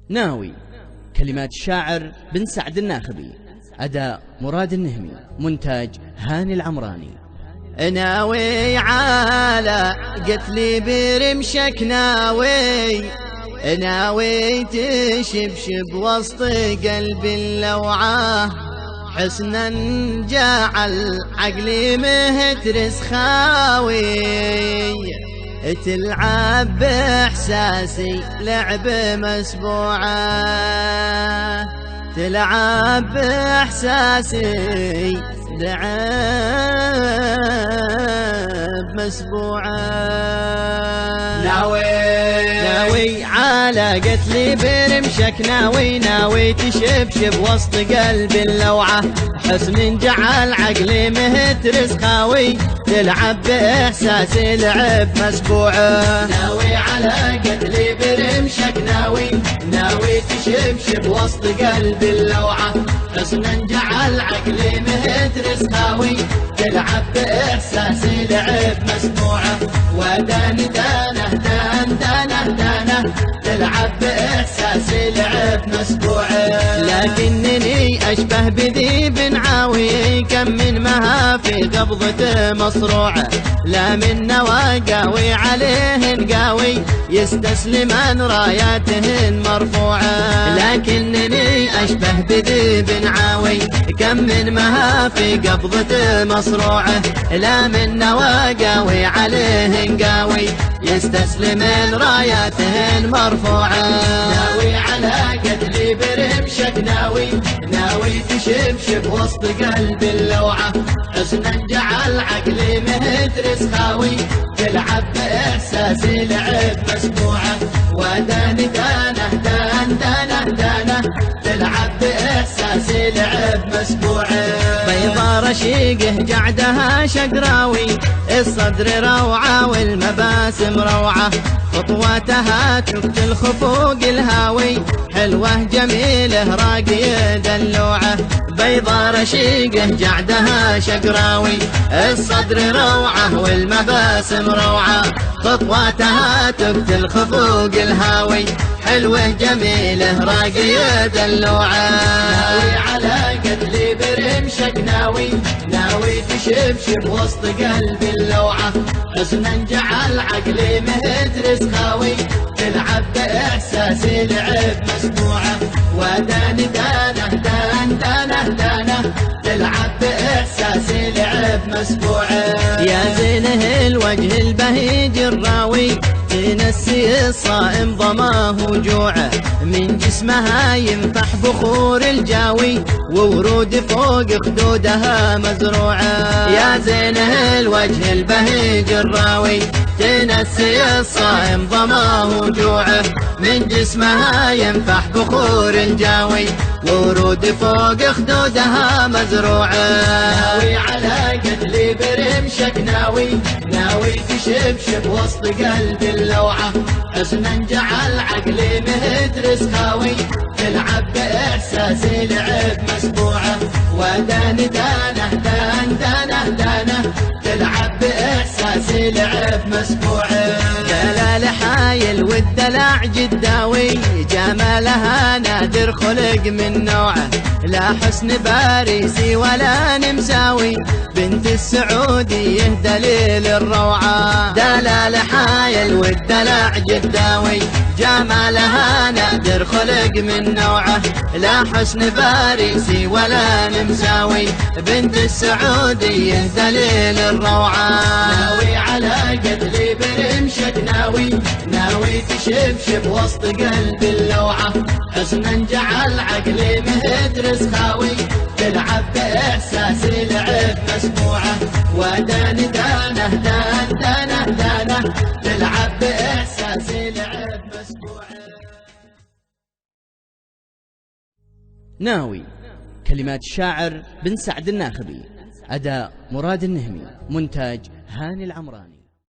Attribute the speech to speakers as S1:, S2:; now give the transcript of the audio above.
S1: ناوي. كلمات الشاعر بن سعد الناخبي، أداء مراد النهمي، مونتاج هاني العمراني.
S2: ناوي على قتلي برمشك، ناوي تشبشب وسط قلب اللوعة، حسنا جعل عقلي مهترس خاوي، تلعب بإحساسي لعب مسبوعة، تلعب بإحساسي لعب مسبوعة. ناوي على قتلي برمشك، ناوي تشبشب وسط قلب اللوعة، حسن جعل عقلي مهترس خاوي، تلعب بإحساسي لعب مسبوعة.
S3: ناوي على قتلي برمشك، ناوي تشبشب وسط قلب اللوعة، حسنا جعل عقلي مهترس خاوي، تلعب بإحساسي لعب مسموعة. وداني دانه تلعب بإحساسي لعب مسبوعة.
S2: لكنني أشبه بذيب عاوي، كم من مها في قبضته مصروعة، لا من نوى قاوي عليهن قاوي، يستسلمن راياتهن مرفوعة. لكنني أشبه بذيب عاوي، كم من مها في قبضته مصروعة، لا من نوى قاوي عليهن قاوي، يستسلمن راياتهن مرفوعة.
S3: ناوي على قتلي برمشك، ناوي تشبشب وسط قلب اللوعة، حسنا جعل عقلي مهترس خاوي، تلعب بإحساسي لعب مسموعة. وداني دانه تلعب بإحساسي لعب مسبوعة.
S2: بيضا رشيقه جعدها شقراوي، الصدر روعة والمباسم روعة، خطواتها تقتل خفوق الهاوي، حلوة جميلة راقية دلوعة. بيضا رشيقه جعدها شقراوي، الصدر روعة والمباسم روعة، خطواتها تقتل خفوق الهاوي، حلوة جميلة راقية دلوعة.
S3: ناوي على قتلي برمشك، ناوي تشبشب وسط قلب اللوعة، حسنا جعل عقلي مهترس خاوي، تلعب بإحساسي لعب مسموعة. وداني دانه تلعب بإحساسي لعب مسبوعة.
S2: يا زينه الوجه البهيج الراوي، تنسي الصائم ظماه وجوعه، من جسمها ينفح بخور الجاوي، وورود فوق خدودها مزروعة. يا زينه الوجه البهيج الراوي، تنسي الصائم ظماه وجوعه، من جسمها ينفح بخور الجاوي، ورود فوق خدودها مزروعة.
S3: ناوي على قتلي برمشك، ناوي تشبشب وسط قلب اللوعة، حسنا جعل عقلي مهترس خاوي، تلعب بإحساسي لعب مسبوعة. وداني دانه تلعب بإحساسي لعب مسبوعة.
S2: دلال حايل والدلع جداوي، جمالها نادر خلق من نوعه، لا حسن باريسي ولا نمساوي، بنت السعودية دليل الروعة. دلال حايل والدلع جداوي، جمالها نادر خلق من نوعه، لا حسن باريسي ولا نمساوي، بنت السعودية دليل الروعة.
S3: ناوي على قتلي برمشك، ناوي تشبشب وسط قلب اللوعة، حسنا جعل عقلي مهترس خاوي، تلعب بإحساسي لعب مسموعة. وداني دانه تلعب بإحساسي لعب مسموعة.
S1: ناوي. كلمات الشاعر بن سعد الناخبي، أداء مراد النهمي، مونتاج هاني العمراني.